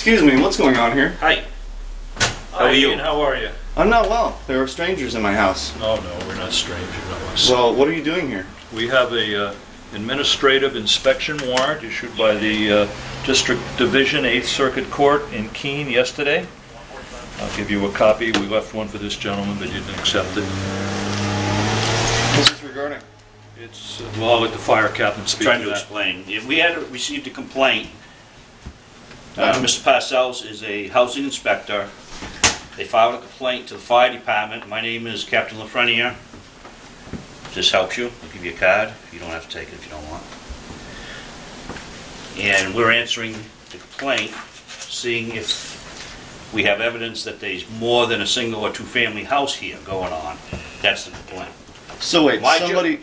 Excuse me, what's going on here? Hi. How are you? How are you? I'm not well. There are strangers in my house. Oh no, we're not strangers. Well, what are you doing here? We have a administrative inspection warrant issued by the District Division 8th Circuit Court in Keene yesterday. I'll give you a copy. We left one for this gentleman, but you didn't accept it. What's this regarding? It's, well, I'll let the fire captain speak Trying to to that. explain. We had received a complaint. Mr. Parsells is a housing inspector. They filed a complaint to the fire department. My name is Captain Lafreniere. This helps you. I'll give you a card. You don't have to take it if you don't want. And we're answering the complaint, seeing if we have evidence that there's more than a single or two-family house here going on. That's the complaint. So wait, My somebody,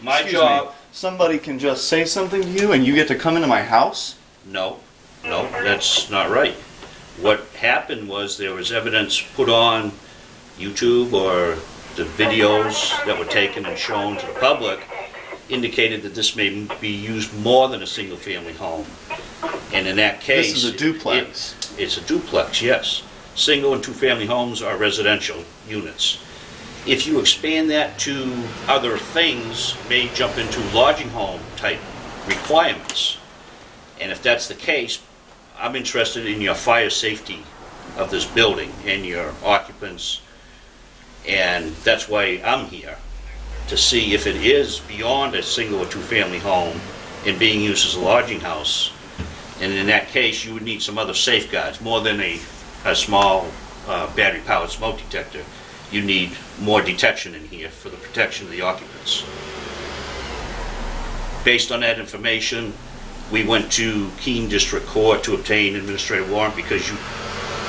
somebody can just say something to you and you get to come into my house? No, that's not right. What happened was there was evidence put on YouTube, or the videos that were taken and shown to the public indicated that this may be used more than a single family home. And in that case... This is a duplex. It's a duplex, yes. Single and two family homes are residential units. If you expand that to other things, it may jump into lodging home type requirements. And if that's the case, I'm interested in your fire safety of this building and your occupants, and that's why I'm here, to see if it is beyond a single or two family home and being used as a lodging house. And in that case, you would need some other safeguards, more than a small battery powered smoke detector. You need more detection in here for the protection of the occupants. Based on that information, we went to Keene District Court to obtain an administrative warrant because you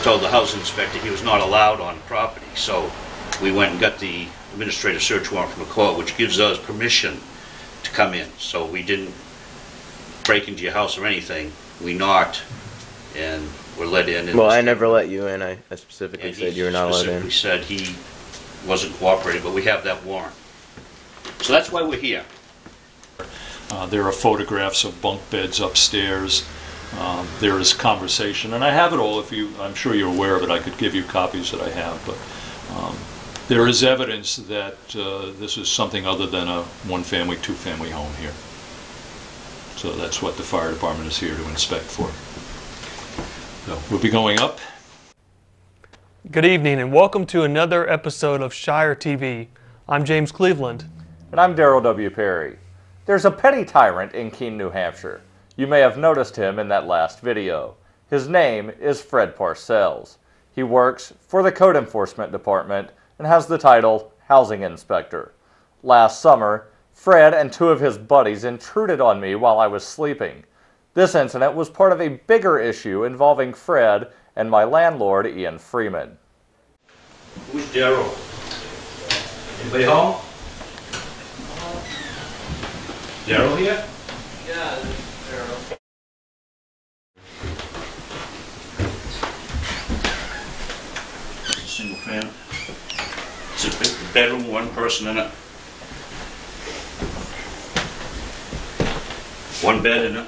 told the housing inspector he was not allowed on the property. So we went and got the administrative search warrant from the court, which gives us permission to come in. So we didn't break into your house or anything. We knocked and were let in. Well, I never let you in. I specifically said you were not allowed in. He said he wasn't cooperating, but we have that warrant. So that's why we're here. There are photographs of bunk beds upstairs. There is conversation, and I have it all. I'm sure you're aware of it. I could give you copies that I have, but there is evidence that this is something other than a one-family, two-family home here. So that's what the fire department is here to inspect for. So we'll be going up. Good evening and welcome to another episode of ShireTV. I'm James Cleveland. And I'm Darrell W. Perry. There's a petty tyrant in Keene, New Hampshire. You may have noticed him in that last video. His name is Fred Parsells. He works for the Code Enforcement Department and has the title Housing Inspector. Last summer, Fred and two of his buddies intruded on me while I was sleeping. This incident was part of a bigger issue involving Fred and my landlord, Ian Freeman. Who's Darrell? Anybody home? Darrell here? Yeah, this is Darrell. It's a single family. It's a big bedroom, one person in it. One bed in it,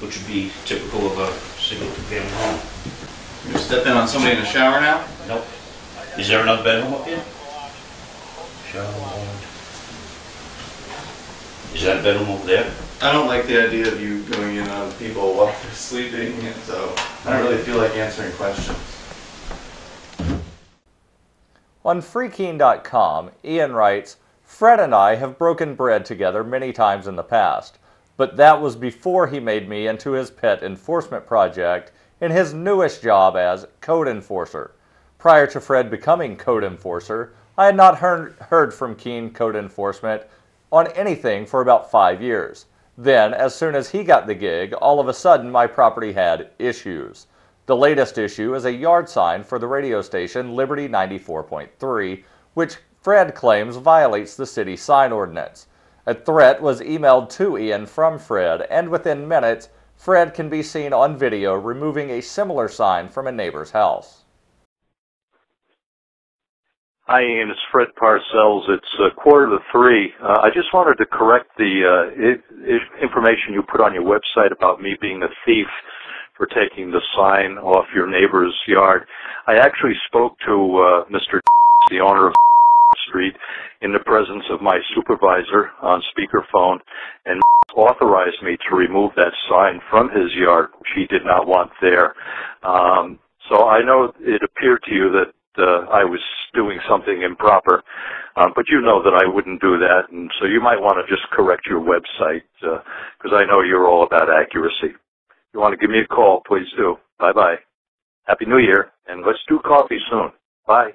which would be typical of a single family home. You're stepping on somebody in the shower now? Nope. Is there another bedroom up here? Shower. Is that a bedroom over there? I don't like the idea of you going in on people while they're sleeping, and so I don't really feel like answering questions. On freekeene.com, Ian writes, Fred and I have broken bread together many times in the past, but that was before he made me into his pet enforcement project in his newest job as code enforcer. Prior to Fred becoming code enforcer, I had not heard from Keene Code Enforcement on anything for about 5 years. Then, as soon as he got the gig, all of a sudden my property had issues. The latest issue is a yard sign for the radio station Liberty 94.3, which Fred claims violates the city sign ordinance. A threat was emailed to Ian from Fred, and within minutes, Fred can be seen on video removing a similar sign from a neighbor's house. Hi, Ian. It's Fred Parsells. It's 2:45. I just wanted to correct the information you put on your website about me being a thief for taking the sign off your neighbor's yard. I actually spoke to Mr. the owner of Street in the presence of my supervisor on speakerphone, and authorized me to remove that sign from his yard, which he did not want there. So I know it appeared to you that I was doing something improper, but you know that I wouldn't do that, and so you might want to just correct your website, because I know you're all about accuracy. If you want to give me a call, please do. Bye-bye. Happy New Year, and let's do coffee soon. Bye.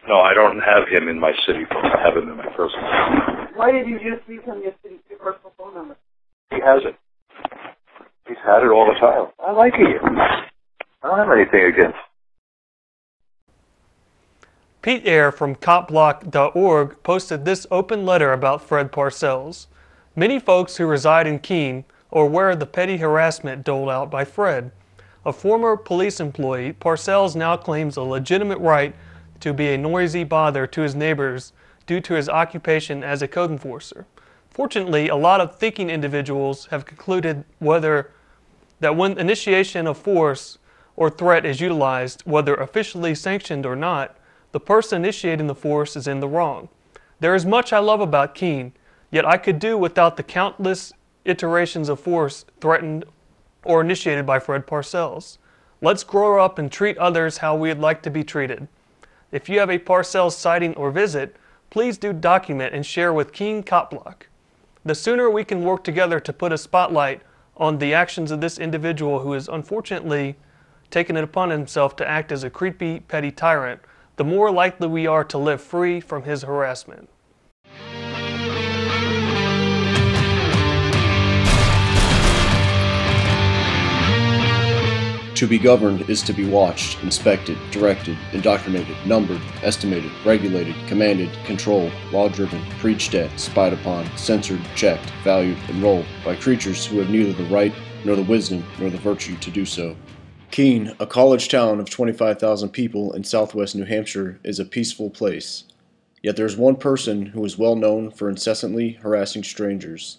No, I don't have him in my city phone. I have him in my personal phone. Why did you just leave him your personal phone number? He has it. He's had it all the time. I like it. I don't have anything against. Pete Eyre from copblock.org posted this open letter about Fred Parsells. Many folks who reside in Keene are aware of the petty harassment doled out by Fred. A former police employee, Parsells now claims a legitimate right to be a noisy bother to his neighbors due to his occupation as a code enforcer. Fortunately, a lot of thinking individuals have concluded that when initiation of force or threat is utilized, whether officially sanctioned or not, the person initiating the force is in the wrong. There is much I love about Keene, yet I could do without the countless iterations of force threatened or initiated by Fred Parsells. Let's grow up and treat others how we'd like to be treated. If you have a Parsells sighting or visit, please do document and share with Keene Copblock. The sooner we can work together to put a spotlight on the actions of this individual who has unfortunately taken it upon himself to act as a creepy, petty tyrant, the more likely we are to live free from his harassment. To be governed is to be watched, inspected, directed, indoctrinated, numbered, estimated, regulated, commanded, controlled, law-driven, preached at, spied upon, censored, checked, valued, enrolled by creatures who have neither the right, nor the wisdom, nor the virtue to do so. Keene, a college town of 25,000 people in southwest New Hampshire, is a peaceful place. Yet there's one person who is well known for incessantly harassing strangers.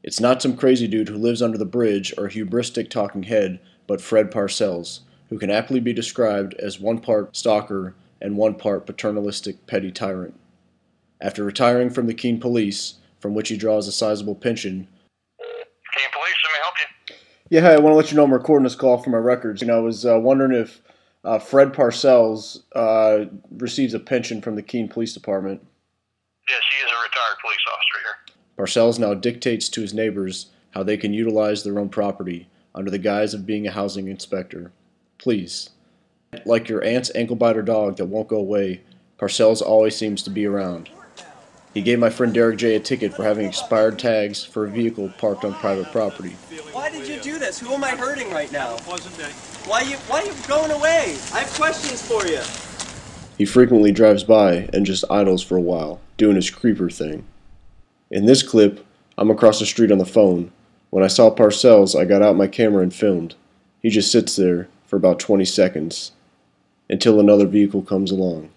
It's not some crazy dude who lives under the bridge or a hubristic talking head, but Fred Parsells, who can aptly be described as one part stalker and one part paternalistic petty tyrant. After retiring from the Keene Police, from which he draws a sizable pension. Keene Police, let me help you. Yeah, hi, I want to let you know I'm recording this call for my records. I was wondering if Fred Parsells receives a pension from the Keene Police Department. Yes, he is a retired police officer here. Parsells now dictates to his neighbors how they can utilize their own property under the guise of being a housing inspector. Please. Like your aunt's ankle-biter dog that won't go away, Parsells always seems to be around. He gave my friend Derek J. a ticket for having expired tags for a vehicle parked on private property. Why did you do this? Who am I hurting right now? Why are you going away? I have questions for you. He frequently drives by and just idles for a while, doing his creeper thing. In this clip, I'm across the street on the phone. When I saw Parsells, I got out my camera and filmed. He just sits there for about 20 seconds, until another vehicle comes along.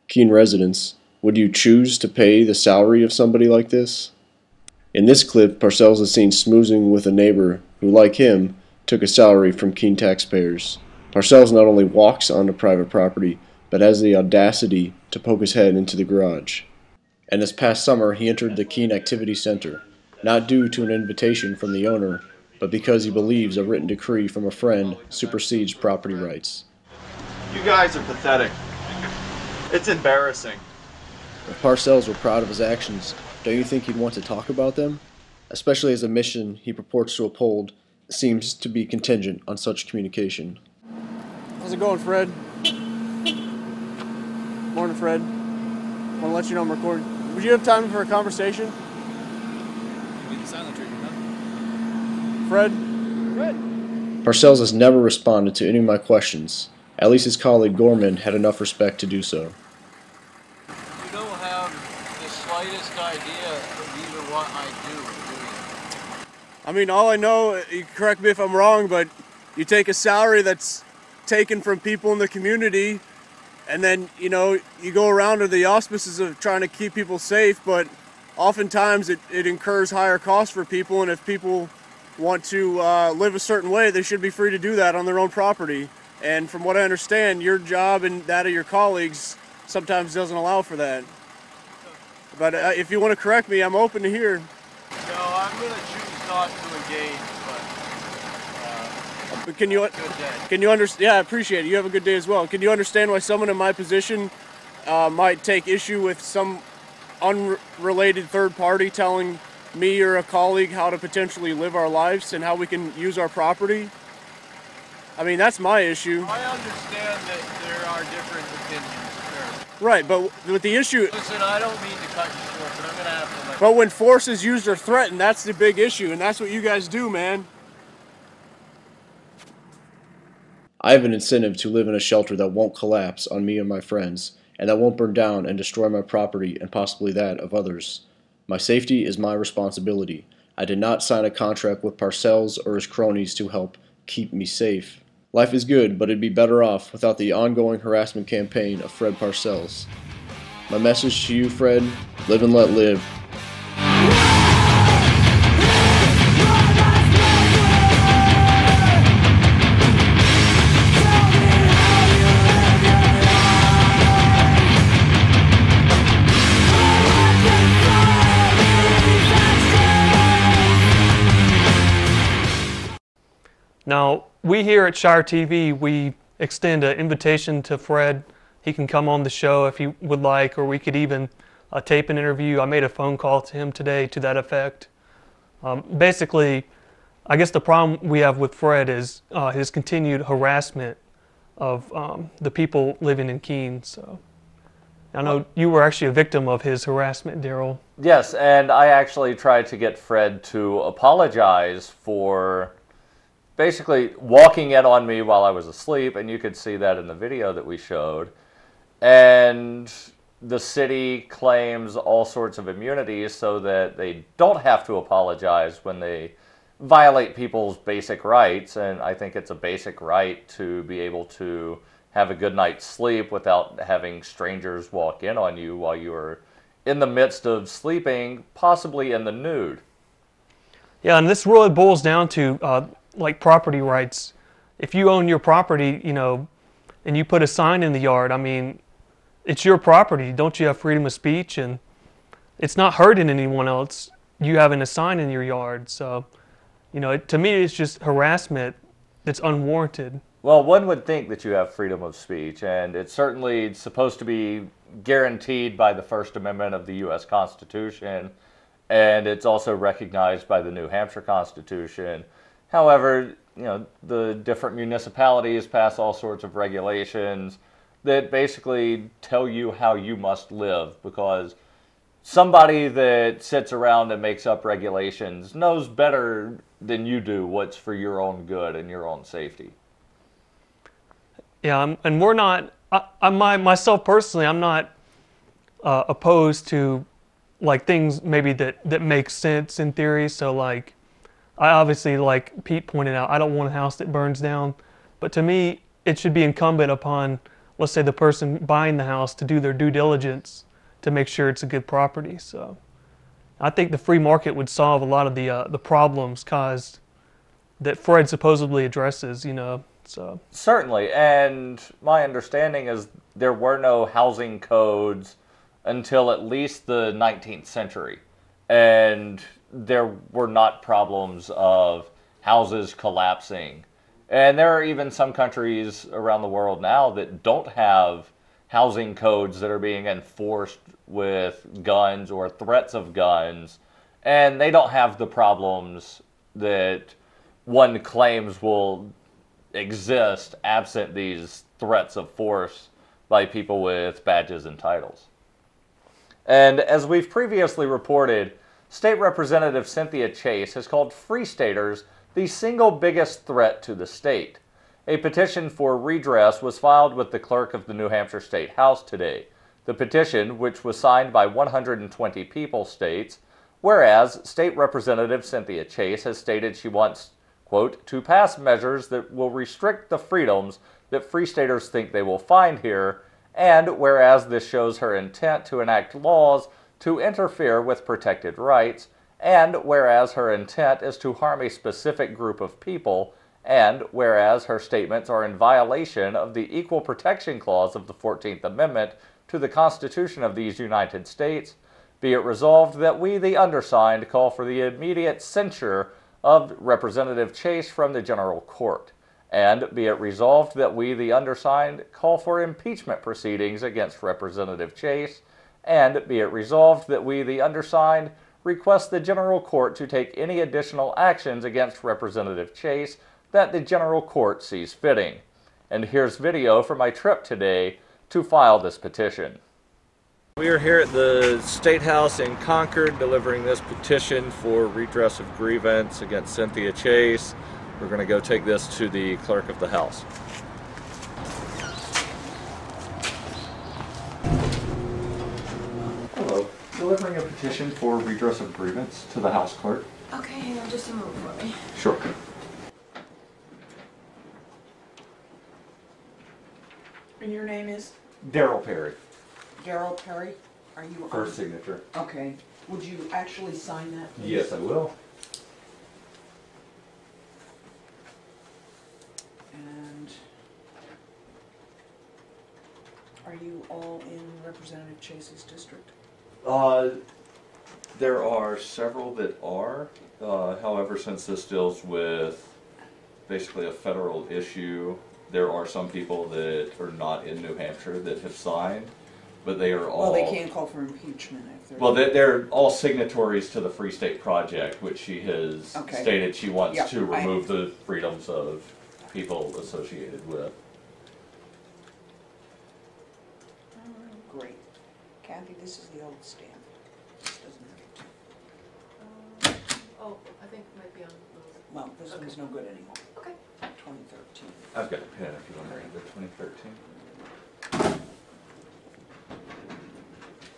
Keene residents, would you choose to pay the salary of somebody like this? In this clip, Parsells is seen smoozing with a neighbor who, like him, took a salary from Keene taxpayers. Parsells not only walks onto private property, but has the audacity to poke his head into the garage. And this past summer, he entered the Keene Activity Center, not due to an invitation from the owner, but because he believes a written decree from a friend supersedes property rights. You guys are pathetic. It's embarrassing. If Parsells were proud of his actions, don't you think he'd want to talk about them? Especially as a mission he purports to uphold seems to be contingent on such communication. How's it going, Fred? Morning, Fred. I want to let you know I'm recording. Would you have time for a conversation? Fred? Parsells has never responded to any of my questions. At least his colleague Gorman had enough respect to do so. You don't have the slightest idea of either what I do, do you? I mean, all I know, you can correct me if I'm wrong, but you take a salary that's taken from people in the community, and then, you go around under the auspices of trying to keep people safe, but oftentimes it incurs higher costs for people, and if people want to live a certain way, they should be free to do that on their own property. And from what I understand, your job and that of your colleagues sometimes doesn't allow for that. But if you want to correct me, I'm open to hear. No, I'm going to choose not to engage, but can you understand? Yeah, I appreciate it. You have a good day as well. Can you understand why someone in my position might take issue with some unrelated third party telling me or a colleague how to potentially live our lives and how we can use our property? I mean, that's my issue. I understand that there are different opinions. Sure. Right, but with the issue... Listen, I don't mean to cut you short, but I'm going to have to let... But when force is used or threatened, that's the big issue, and that's what you guys do, man. I have an incentive to live in a shelter that won't collapse on me and my friends, and that won't burn down and destroy my property and possibly that of others. My safety is my responsibility. I did not sign a contract with Parsells or his cronies to help keep me safe. Life is good, but it'd be better off without the ongoing harassment campaign of Fred Parsells. My message to you, Fred, live and let live. Now, we here at ShireTV, we extend an invitation to Fred. He can come on the show if he would like, or we could even tape an interview. I made a phone call to him today to that effect. Basically, I guess the problem we have with Fred is his continued harassment of the people living in Keene. So, I know you were actually a victim of his harassment, Daryl. Yes, and I actually tried to get Fred to apologize for basically walking in on me while I was asleep, and you could see that in the video that we showed. And the city claims all sorts of immunities so that they don't have to apologize when they violate people's basic rights. And I think it's a basic right to be able to have a good night's sleep without having strangers walk in on you while you are in the midst of sleeping, possibly in the nude. Yeah, and this really boils down to like property rights. If you own your property, you know, and you put a sign in the yard, I mean, it's your property. Don't you have freedom of speech? And it's not hurting anyone else, you having a sign in your yard. So, you know, to me, it's just harassment that's unwarranted. Well, one would think that you have freedom of speech, and it's certainly supposed to be guaranteed by the First Amendment of the U.S. Constitution, and it's also recognized by the New Hampshire Constitution. However, you know, the different municipalities pass all sorts of regulations that basically tell you how you must live, because somebody that sits around and makes up regulations knows better than you do what's for your own good and your own safety. Yeah, and we're not, myself personally, I'm not opposed to like things maybe that make sense in theory. So like, I obviously, like Pete pointed out, I don't want a house that burns down. But to me, it should be incumbent upon, let's say, the person buying the house to do their due diligence to make sure it's a good property. So I think the free market would solve a lot of the problems caused that Fred supposedly addresses, you know. So certainly, and my understanding is there were no housing codes until at least the 19th century. And there were not problems of houses collapsing. And there are even some countries around the world now that don't have housing codes that are being enforced with guns or threats of guns. And they don't have the problems that one claims will exist absent these threats of force by people with badges and titles. And as we've previously reported, State Representative Cynthia Chase has called Free Staters the single biggest threat to the state. A petition for redress was filed with the clerk of the New Hampshire State House today. The petition, which was signed by 120 people, states, whereas State Representative Cynthia Chase has stated she wants, quote, to pass measures that will restrict the freedoms that Free Staters think they will find here, and whereas this shows her intent to enact laws to interfere with protected rights, and whereas her intent is to harm a specific group of people, and whereas her statements are in violation of the Equal Protection Clause of the 14th Amendment to the Constitution of these United States, be it resolved that we, the undersigned, call for the immediate censure of Representative Chase from the General Court. And be it resolved that we, the undersigned, call for impeachment proceedings against Representative Chase. And be it resolved that we, the undersigned, request the General Court to take any additional actions against Representative Chase that the General Court sees fitting. And here's video from my trip today to file this petition. We are here at the State House in Concord delivering this petition for redress of grievance against Cynthia Chase. We're going to go take this to the Clerk of the House. Hello. Delivering a petition for redress of grievance to the House Clerk. Okay, hang on just a moment for me. Sure. And your name is? Daryl Perry. Daryl Perry? Are you First signature. Okay. Would you actually sign that, please? Yes, I will. And are you all in Representative Chase's district? There are several that are. However, since this deals with basically a federal issue, there are some people that are not in New Hampshire that have signed, but they are all... Well, they can't call for impeachment if they're... Well, they're all signatories to the Free State Project, which she has stated she wants to remove the freedoms of people associated with. Great. Kathy, this is the old stamp. This doesn't have it. Oh, I think it might be on those. Well, this one's no good anymore. Okay. 2013. I've got a pen if you want to read the 2013.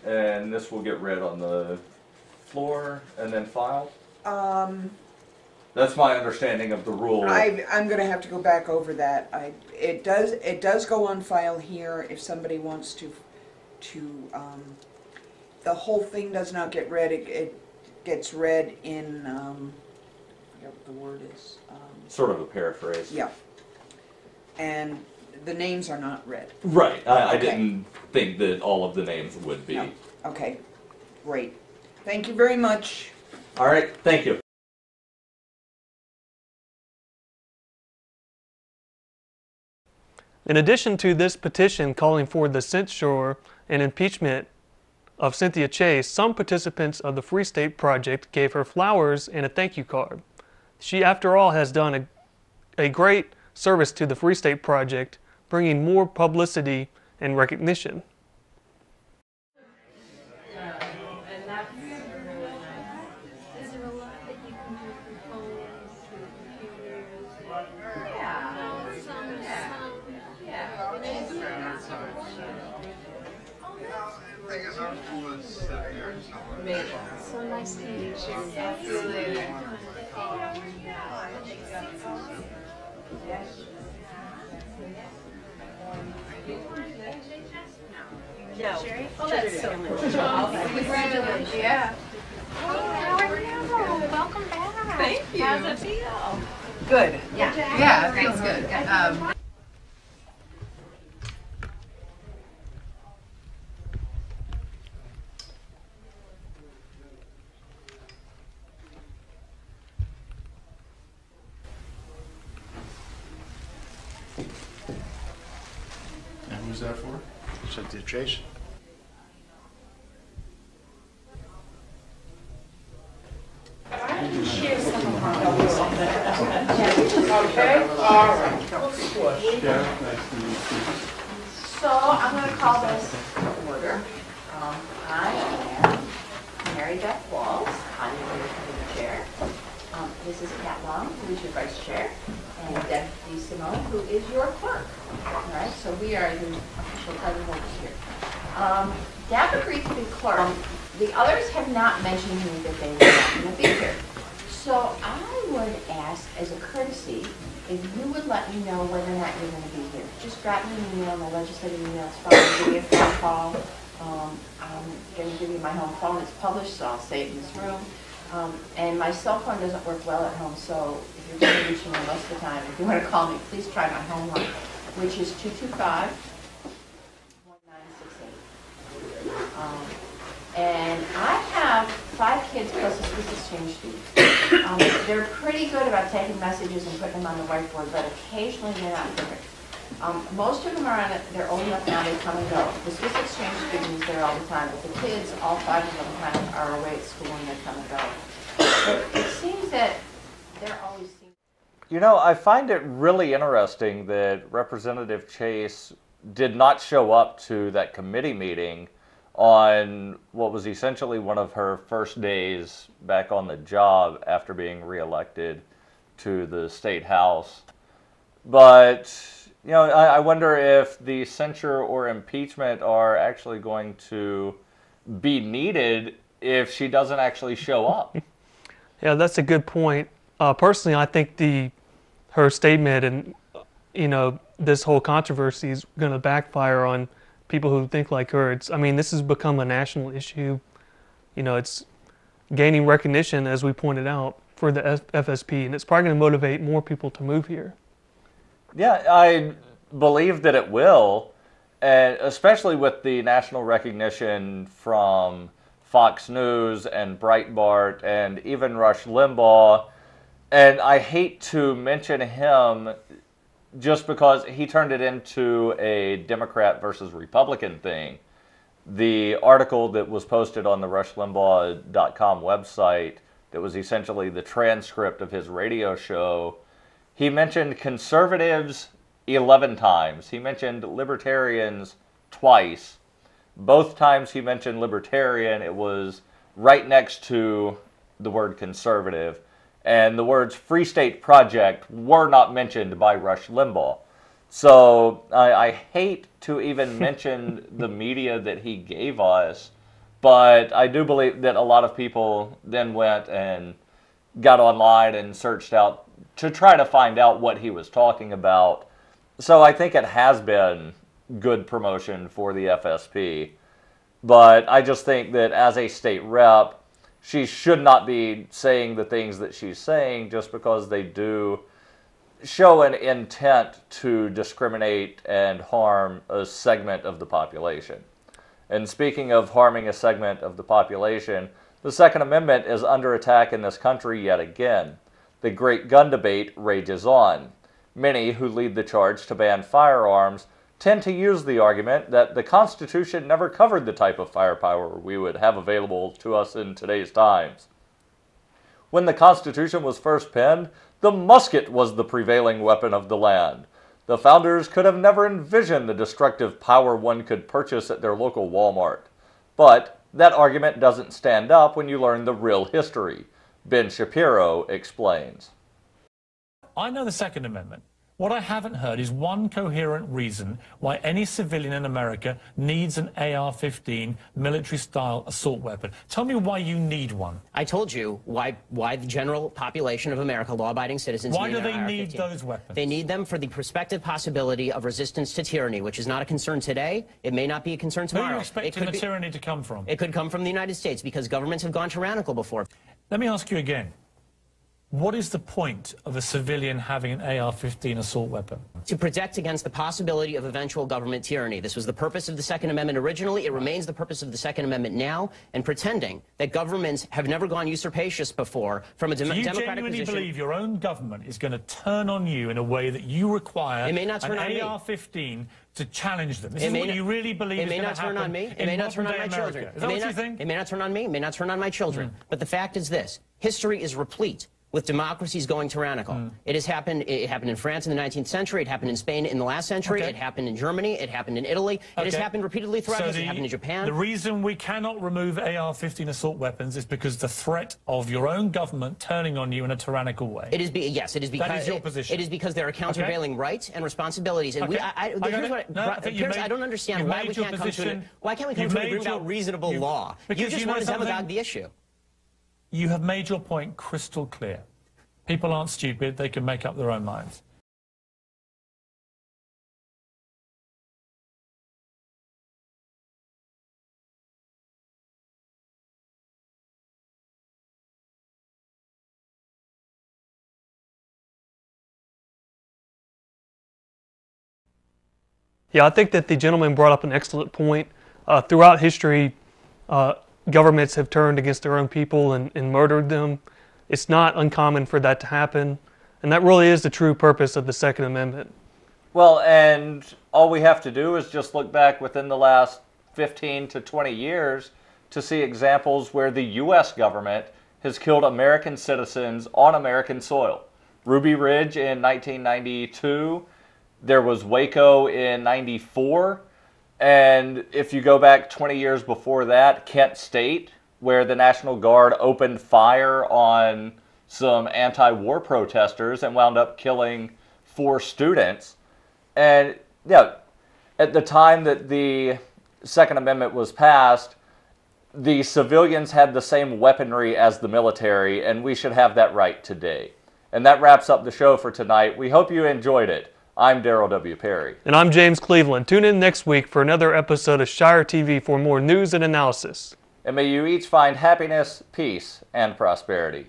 And this will get read on the floor and then filed? That's my understanding of the rule. I'm going to have to go back over that. It does go on file here if somebody wants to the whole thing does not get read. It gets read in I forget what the word is. Sort of a paraphrase. Yeah. And the names are not read. Right. I didn't think that all of the names would be. No. Okay. Great. Thank you very much. All right. Thank you. In addition to this petition calling for the censure and impeachment of Cynthia Chase, some participants of the Free State Project gave her flowers and a thank you card. She, after all, has done a great service to the Free State Project, bringing more publicity and recognition. So nice to meet you. Absolutely. No. Oh, that's so much. Congratulations. Yeah. How are you? Welcome back. Thank you. How's it feel? Good. Yeah. Yeah, it feels good. And who's that for? Cynthia Chase. Share some of our okay? All right. So I'm going to call this to order. I am Mary Beth Walls. I'm the chair. This is Pat Long, who is your vice chair, and Deb DeSimone, who is your clerk. All right, so we are the official title holders here. Deb agreed to be clerk. The others have not mentioned to me that they were not going to be here. So I would ask, as a courtesy, if you would let me know whether or not you're going to be here. Just drop me an email. My legislative email is fine. Give me a phone call. I'm going to give you my home phone. It's published, so I'll say it in this room. And my cell phone doesn't work well at home, so if you're going to reach me most of the time, if you want to call me, please try my home line, which is 225-1968. And I have 5 kids plus a Swiss exchange student. They're pretty good about taking messages and putting them on the whiteboard, but occasionally they're not perfect. Most of them are on it, they're old enough now, they come and go. The Swiss exchange student is there all the time, but the kids, all 5 of them kind of are away at school and they come and go. But it seems that they're always seen. You know, I find it really interesting that Representative Chase did not show up to that committee meeting on what was essentially one of her first days back on the job after being reelected to the state house. But, you know, I wonder if the censure or impeachment are actually going to be needed if she doesn't actually show up. Yeah, that's a good point. Personally, I think her statement and, you know, this whole controversy is going to backfire on people who think like her. I mean, this has become a national issue. You know, it's gaining recognition, as we pointed out, for the FSP, and it's probably going to motivate more people to move here. Yeah, I believe that it will, and especially with the national recognition from Fox News and Breitbart and even Rush Limbaugh. And I hate to mention him just because he turned it into a Democrat versus Republican thing. The article that was posted on the RushLimbaugh.com website that was essentially the transcript of his radio show, he mentioned conservatives 11 times. He mentioned libertarians twice. Both times he mentioned libertarian, it was right next to the word conservative. And the words Free State Project were not mentioned by Rush Limbaugh. So I hate to even mention the media that he gave us, but I do believe that a lot of people then went and got online and searched out to try to find out what he was talking about. So I think it has been good promotion for the FSP. But I just think that as a state rep, she should not be saying the things that she's saying just because they do show an intent to discriminate and harm a segment of the population. And speaking of harming a segment of the population, the Second Amendment is under attack in this country yet again. The great gun debate rages on. Many who lead the charge to ban firearms tend to use the argument that the Constitution never covered the type of firepower we would have available to us in today's times. When the Constitution was first penned, the musket was the prevailing weapon of the land. The founders could have never envisioned the destructive power one could purchase at their local Walmart. But that argument doesn't stand up when you learn the real history. Ben Shapiro explains. I know the Second Amendment. What I haven't heard is one coherent reason why any civilian in America needs an AR-15 military-style assault weapon. Tell me why you need one. I told you why the general population of America, law-abiding citizens, why need do an they need AR-15. those weapons? They need them for the prospective possibility of resistance to tyranny, which is not a concern today. It may not be a concern tomorrow. Where are you expecting the tyranny to come from? It could come from the United States because governments have gone tyrannical before. Let me ask you again. What is the point of a civilian having an AR-15 assault weapon? To protect against the possibility of eventual government tyranny. This was the purpose of the Second Amendment originally. It remains the purpose of the Second Amendment now. And pretending that governments have never gone usurpacious before from a democratic position. Do you genuinely believe your own government is going to turn on you in a way that you require an AR-15 to challenge them? This is what you really believe is going to happen. It may not turn on me. It may not turn on my children. Is that what you think? It may not turn on me. It may not turn on my children. But the fact is this. History is replete with democracies going tyrannical. It has happened. It happened in France in the 19th century. It happened in Spain in the last century. It happened in Germany. It happened in Italy. It has happened repeatedly throughout history. It happened in Japan. The reason we cannot remove AR-15 assault weapons is because the threat of your own government turning on you in a tyrannical way. It is yes. It is because that is your position. It is because there are countervailing rights and responsibilities. And here's what I don't understand why we can't come to why can't we come to an agreement about reasonable law? You just want to demagogue the issue. You have made your point crystal clear. People aren't stupid. They can make up their own minds. Yeah, I think that the gentleman brought up an excellent point. Throughout history, governments have turned against their own people and murdered them. It's not uncommon for that to happen, and that really is the true purpose of the Second Amendment. Well, and all we have to do is just look back within the last 15 to 20 years to see examples where the U.S. government has killed American citizens on American soil. Ruby Ridge in 1992, there was Waco in 94, and if you go back 20 years before that, Kent State, where the National Guard opened fire on some anti-war protesters and wound up killing 4 students. And yeah, at the time that the Second Amendment was passed, the civilians had the same weaponry as the military, and we should have that right today. And that wraps up the show for tonight. We hope you enjoyed it. I'm Daryl W. Perry. And I'm James Cleveland. Tune in next week for another episode of ShireTV for more news and analysis. And may you each find happiness, peace, and prosperity.